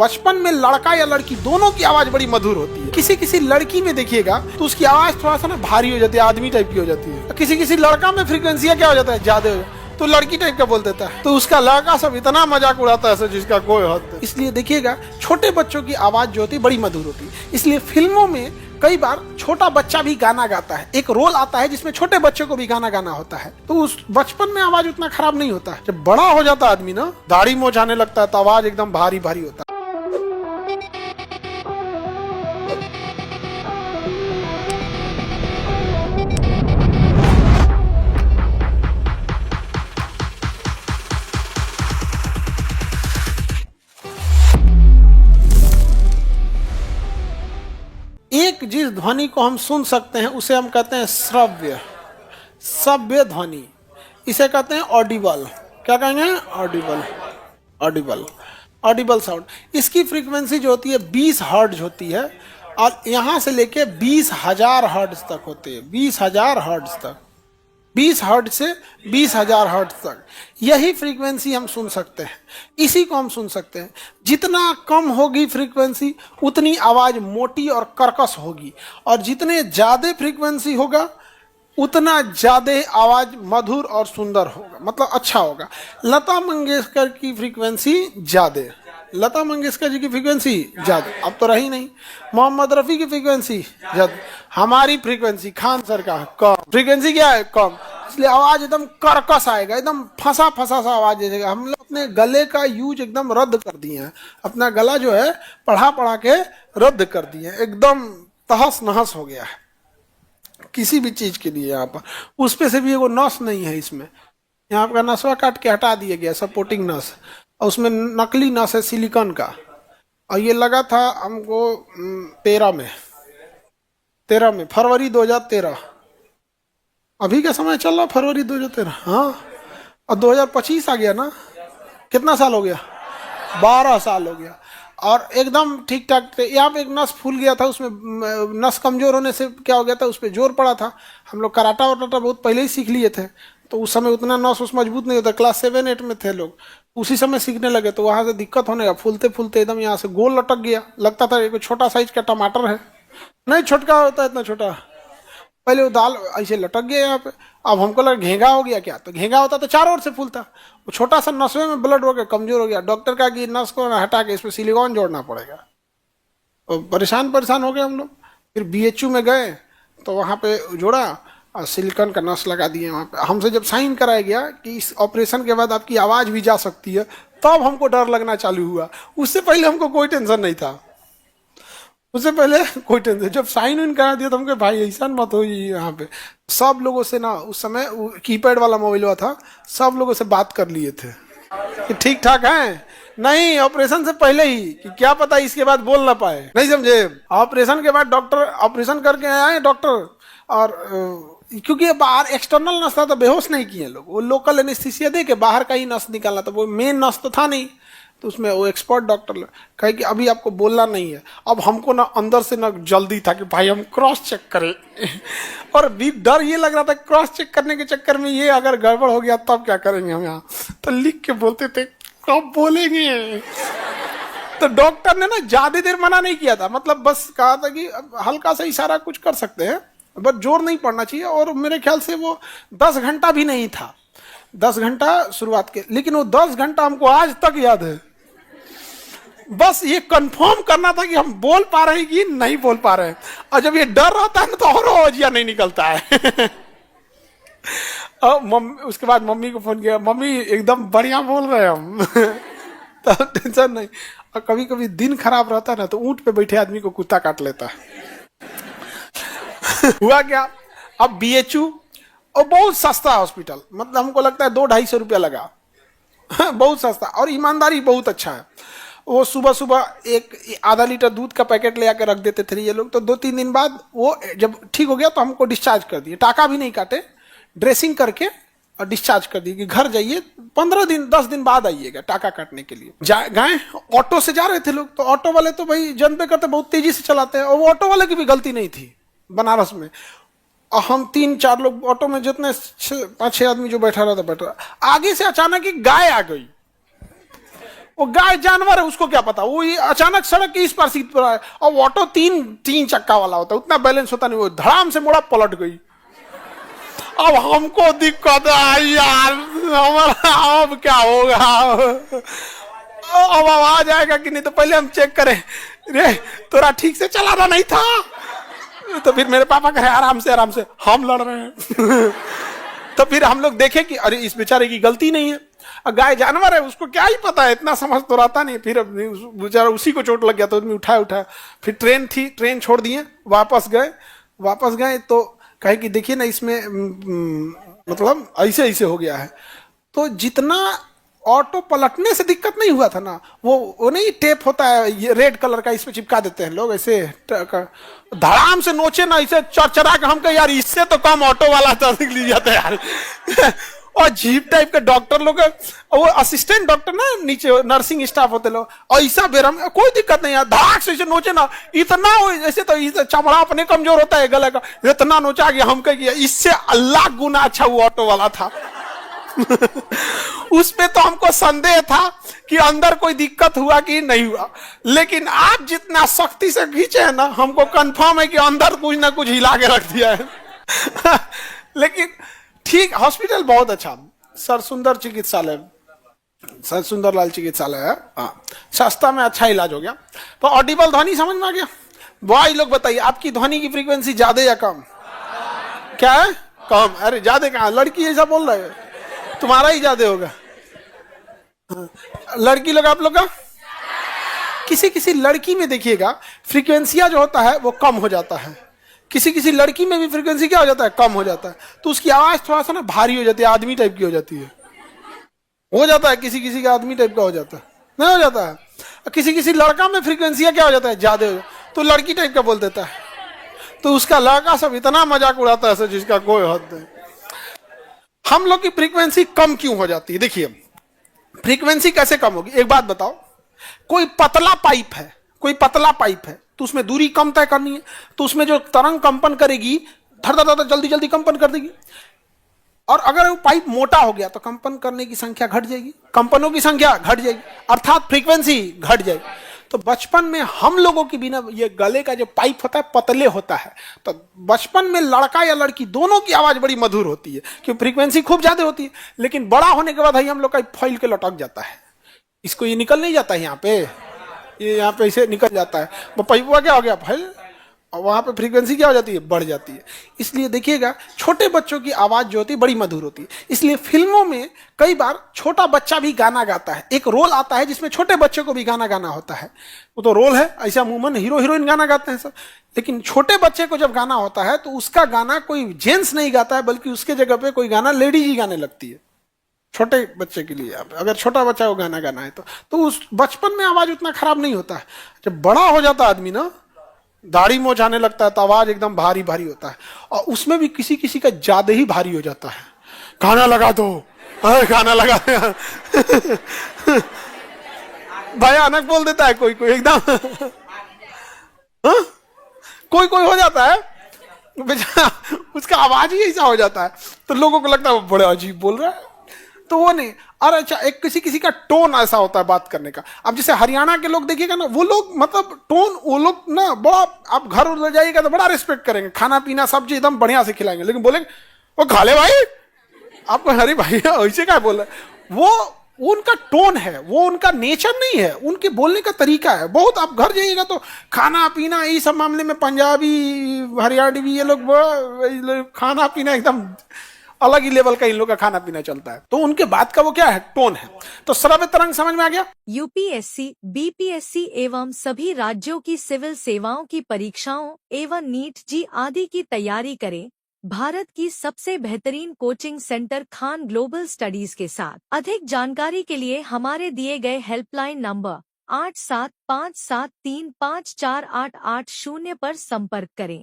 बचपन में लड़का या लड़की दोनों की आवाज बड़ी मधुर होती है। किसी किसी लड़की में देखिएगा तो उसकी आवाज थोड़ा सा ना भारी हो जाती है, आदमी टाइप की हो जाती है। किसी किसी लड़का में फ्रीक्वेंसी क्या हो जाता है, ज्यादा तो लड़की टाइप का बोल देता है, तो उसका लड़का सब इतना मजाक उड़ाता है जिसका कोई हद नहीं। इसलिए देखिएगा छोटे बच्चों की आवाज जो होती है बड़ी मधुर होती है। इसलिए फिल्मों में कई बार छोटा बच्चा भी गाना गाता है, एक रोल आता है जिसमें छोटे बच्चे को भी गाना गाना होता है, तो उस बचपन में आवाज उतना खराब नहीं होता है। जब बड़ा हो जाता है आदमी ना, दाढ़ी मोछ आने लगता है तो आवाज एकदम भारी भारी होता है। एक जिस ध्वनि को हम सुन सकते हैं उसे हम कहते हैं श्रव्य, श्रव्य ध्वनि। इसे कहते हैं ऑडिबल। क्या कहेंगे? Audible, Audible, Audible sound. इसकी फ्रीक्वेंसी जो होती है 20 हर्ट्ज होती है और यहां से लेके 20,000 हर्ट्ज तक होती है। 20,000 हर्ट्ज तक, 20 हर्ट्ज से 20,000 हर्ट्ज तक यही फ्रीक्वेंसी हम सुन सकते हैं। इसी को हम सुन सकते हैं। जितना कम होगी फ्रीक्वेंसी उतनी आवाज मोटी और कर्कश होगी, और जितने ज्यादा फ्रीक्वेंसी होगा उतना ज्यादा आवाज मधुर और सुंदर होगा, मतलब अच्छा होगा। लता मंगेशकर की फ्रीक्वेंसी ज्यादा, लता मंगेशकर जी की फ्रीक्वेंसी ज्यादा, अब तो रही नहीं। मोहम्मद रफी की फ्रीक्वेंसी ज्यादा, हमारी फ्रीक्वेंसी खान सर का कम। फ्रीक्वेंसी क्या है? कम। इसलिए आवाज एकदम कर्कश आएगा, एकदम फंसा फंसा सा आवाज आएगा। हम लोग अपने गले का यूज एकदम रद्द कर दिए हैं। अपना गला जो है पढ़ा पढ़ा के रद्द कर दिए हैं, एकदम तहस नहस हो गया है किसी भी चीज के लिए। यहाँ पर उस पे से भी एगो नस नहीं है इसमें, यहाँ का नसवा काट के हटा दिया गया, सपोर्टिंग नस, और उसमें नकली नस है सिलिकॉन का। और ये लगा था हमको 13 में फरवरी 2013। अभी का समय चल रहा फरवरी 2013, हाँ। और 2025 आ गया ना, कितना साल हो गया? 12 साल हो गया। और एकदम ठीक ठाक थे। यहाँ पे एक नस फूल गया था, उसमें नस कमजोर होने से क्या हो गया था, उस पर जोर पड़ा था। हम लोग कराटा वराटा बहुत पहले ही सीख लिए थे, तो उस समय उतना नस उस मजबूत नहीं होता। क्लास 7-8 में थे लोग, उसी समय सीखने लगे, तो वहां से दिक्कत होने का, फूलते फूलते एकदम यहाँ से गोल लटक गया। लगता था एक छोटा साइज का टमाटर है, नहीं छोटका होता इतना छोटा। पहले वो दाल ऐसे लटक गया यहाँ पे। अब हमको लगा घेंगा हो गया क्या, तो घेंगा होता तो चारों ओर से फूलता। वो छोटा सा नसवे में ब्लड हो गया, कमजोर हो गया। डॉक्टर का कि नस को हटा के इसमें सिलिकॉन जोड़ना पड़ेगा। तो परेशान हो गए हम लोग। फिर BHU में गए तो वहाँ पे जोड़ा और सिलिकॉन का नस लगा दिए वहाँ पे। हमसे जब साइन कराया गया कि इस ऑपरेशन के बाद आपकी आवाज भी जा सकती है, तब हमको डर लगना चालू हुआ। उससे पहले हमको कोई टेंशन नहीं था, उससे पहले कोई टेंशन। जब साइन इन करा दिया तो हमको भाई ऐसा मत हो। यहाँ पे सब लोगों से ना, उस समय कीपैड वाला मोबाइल हुआ था, सब लोगों से बात कर लिए थे कि ठीक ठाक है, नहीं ऑपरेशन से पहले ही, कि क्या पता इसके बाद बोल ना पाए, नहीं समझे। ऑपरेशन के बाद डॉक्टर ऑपरेशन करके आए डॉक्टर, और क्योंकि बाहर एक्सटर्नल नस था तो बेहोश नहीं किए लोग, वो लोकल एनेस्थीसिया दे के बाहर का ही नस निकालना था, वो मेन नस तो था नहीं। तो उसमें वो एक्सपर्ट डॉक्टर कहे कि अभी आपको बोलना नहीं है। अब हमको ना अंदर से ना जल्दी था कि भाई हम क्रॉस चेक करें और भी डर ये लग रहा था क्रॉस चेक करने के चक्कर में ये अगर गड़बड़ हो गया तब क्या करेंगे हम यहाँ। तो लिख के बोलते थे कब बोलेंगे। तो डॉक्टर ने ना ज्यादा देर मना नहीं किया था, मतलब बस कहा था कि हल्का सा इशारा कुछ कर सकते हैं, बस जोर नहीं पड़ना चाहिए। और मेरे ख्याल से वो 10 घंटा भी नहीं था, 10 घंटा शुरुआत के, लेकिन वो 10 घंटा हमको आज तक याद है। बस ये कंफर्म करना था कि हम बोल पा रहे हैं कि नहीं बोल पा रहे हैं। और जब ये डर रहता है ना तो और आवाजिया नहीं निकलता है। और उसके बाद मम्मी को फोन किया, मम्मी एकदम बढ़िया बोल रहे हैं हम। तो टेंशन नहीं। और कभी कभी दिन खराब रहता है ना तो ऊंट पे बैठे आदमी को कुत्ता काट लेता है। हुआ क्या, अब BHU और बहुत सस्ता हॉस्पिटल, मतलब हमको लगता है 200-250 रुपया लगा। बहुत सस्ता और ईमानदारी बहुत अच्छा है। वो सुबह सुबह एक आधा लीटर दूध का पैकेट ले आकर रख देते थे ये लोग। तो 2-3 दिन बाद वो जब ठीक हो गया तो हमको डिस्चार्ज कर दिए, टाका भी नहीं काटे, ड्रेसिंग करके और डिस्चार्ज कर दिए कि घर जाइए, 15 दिन 10 दिन बाद आइएगा टाका काटने के लिए। गए, ऑटो से जा रहे थे लोग, तो ऑटो वाले तो भाई जन पे करते बहुत तेजी से चलाते हैं, और वो ऑटो वाले की भी गलती नहीं थी बनारस में। और हम 3-4 लोग ऑटो में, जितने 5-6 आदमी जो बैठा रहा था, आगे से अचानक एक गाय आ गई। वो गाय जानवर है, उसको क्या पता, वो ये अचानक सड़क की इस पार सीट पर आए, और ऑटो तीन तीन चक्का वाला होता है, उतना बैलेंस होता नहीं, वो धड़ाम से मोड़ा पलट गई। अब हमको दिक्कत आई यार, हमारा अब क्या होगा, अब आवाज आएगा कि नहीं, तो पहले हम चेक करें, रे तोरा ठीक से चलाना नहीं था। तो फिर मेरे पापा कहे आराम से हम लड़ रहे हैं। तो फिर हम लोग देखें कि अरे इस बेचारे की गलती नहीं है, गाय जानवर है, उसको क्या ही पता है, इतना समझ तो रहता नहीं। फिर बेचारा उसी को चोट लग गया तो आदमी उठाया। फिर ट्रेन थी, ट्रेन छोड़ दिए, वापस गए तो कहे कि देखिए ना इसमें मतलब ऐसे हो गया है। तो जितना ऑटो पलटने से दिक्कत नहीं हुआ था ना, वो नहीं टेप होता है ये रेड कलर का, इस पे चिपका देते हैं लोग, ऐसे धड़ाम से नोचे ना, इसे चरचरा के हम कहे यार इससे तो कम ऑटो वाला तो ली जाता है यार। और जीप टाइप के डॉक्टर लोग, वो असिस्टेंट डॉक्टर ना, नीचे नर्सिंग स्टाफ होते लोग, ऐसा बेरम, कोई दिक्कत नहीं यार, धड़ाक से नोचे ना, इतना ऐसे तो चमड़ा अपने कमजोर होता है गले का, इतना नोचा कि हम कहे इससे अल्लाह गुना अच्छा वो ऑटो वाला था। उस पे तो हमको संदेह था कि अंदर कोई दिक्कत हुआ कि नहीं हुआ, लेकिन आप जितना सख्ती से खींचे हैं ना, हमको कंफर्म है कि अंदर कुछ ना कुछ हिला के रख दिया है। लेकिन ठीक, हॉस्पिटल बहुत अच्छा, सर सुंदरलाल चिकित्सालय है, हाँ, सस्ता में अच्छा इलाज हो गया। तो ऑडिबल ध्वनि समझ में आ गया। बॉय लोग बताइए, आपकी ध्वनि की फ्रीक्वेंसी ज्यादा या कम? क्या है? कम। अरे ज्यादा कहाँ, लड़की ऐसा बोल रहे है, तुम्हारा ही ज्यादा होगा। लड़की लोग, आप लोग का किसी लड़की में देखिएगा फ्रीक्वेंसिया जो होता है वो कम हो जाता है, किसी लड़की में भी फ्रीक्वेंसी क्या हो जाता है, कम हो जाता है, तो उसकी आवाज थोड़ा सा ना भारी हो जाती है, आदमी टाइप की हो जाती है, किसी का आदमी टाइप का हो जाता है, नहीं हो जाता है। किसी लड़का में फ्रीक्वेंसिया क्या हो जाता है, ज्यादा हो जाता है, तो लड़की टाइप का बोल देता है, तो उसका लड़का सब इतना मजाक उड़ाता है जिसका कोई हद नहीं। हम लोग की फ्रीक्वेंसी कम क्यों हो जाती है? देखिए फ्रीक्वेंसी कैसे कम होगी, एक बात बताओ, कोई पतला पाइप है तो उसमें दूरी कम तय करनी है, तो उसमें जो तरंग कंपन करेगी धड़ धड़ धड़ जल्दी जल्दी कंपन कर देगी, और अगर वो पाइप मोटा हो गया तो कंपन करने की संख्या घट जाएगी, कंपनों की संख्या घट जाएगी, अर्थात फ्रीक्वेंसी घट जाएगी। तो बचपन में हम लोगों की बिना, ये गले का जो पाइप होता है पतले होता है, तो बचपन में लड़का या लड़की दोनों की आवाज बड़ी मधुर होती है, क्योंकि फ्रीक्वेंसी खूब ज्यादा होती है। लेकिन बड़ा होने के बाद हम लोग का फैल के लटक जाता है, इसको ये निकल नहीं जाता है यहाँ पे, ये यहाँ पे इसे निकल जाता है, वो पाइप क्या हो गया फैल, और वहां पे फ्रीक्वेंसी क्या हो जाती है, बढ़ जाती है। इसलिए देखिएगा छोटे बच्चों की आवाज जो होती है बड़ी मधुर होती है, इसलिए फिल्मों में कई बार छोटा बच्चा भी गाना गाता है, एक रोल आता है जिसमें छोटे बच्चे को भी गाना गाना होता है, वो तो रोल है, ऐसा अमूमन हीरो हीरोइन गाना गाते हैं सब, लेकिन छोटे बच्चे को जब गाना होता है तो उसका गाना कोई जेंट्स नहीं गाता है, बल्कि उसके जगह पे कोई गाना लेडीज ही गाने लगती है, छोटे बच्चे के लिए। अगर छोटा बच्चा को गाना गाना है तो उस बचपन में आवाज उतना खराब नहीं होता है, जब बड़ा हो जाता है आदमी ना, दाढ़ी मोछ आने लगता है तो आवाज एकदम भारी भारी होता है, और उसमें भी किसी का ज्यादा ही भारी हो जाता है, गाना लगा दो, गाना लगा। भयानक बोल देता है कोई एकदम। कोई हो जाता है बेचारा, उसका आवाज ही ऐसा हो जाता है, तो लोगों को लगता है वो बड़ा अजीब बोल रहा है, तो वो नहीं। और अच्छा, एक किसी का टोन ऐसा होता है बात करने का। अब जैसे हरियाणा के लोग देखिएगा ना, वो लोग मतलब टोन, वो लोग ना बड़ा, आप घर ले जाइएगा तो बड़ा रिस्पेक्ट करेंगे, खाना पीना सब चीज एकदम बढ़िया से खिलाएंगे, लेकिन बोलेंगे वो खा ले भाई, आपको हरी भाई ऐसे क्या बोल रहे, वो उनका टोन है, वो उनका नेचर नहीं है, उनके बोलने का तरीका है। बहुत आप घर जाइएगा तो खाना पीना ये सब मामले में पंजाबी हरियाणवी ये लोग खाना पीना एकदम अलग ही लेवल का इन लोग का खाना पीना चलता है, तो उनके बात का वो क्या है, टोन है। तो श्रव्य तरंग समझ में आ गया। यूपीएससी, बीपीएससी एवं सभी राज्यों की सिविल सेवाओं की परीक्षाओं एवं नीट जी आदि की तैयारी करें भारत की सबसे बेहतरीन coaching centre Khan global studies के साथ। अधिक जानकारी के लिए हमारे दिए गए हेल्पलाइन नंबर 8757354880 पर संपर्क करें।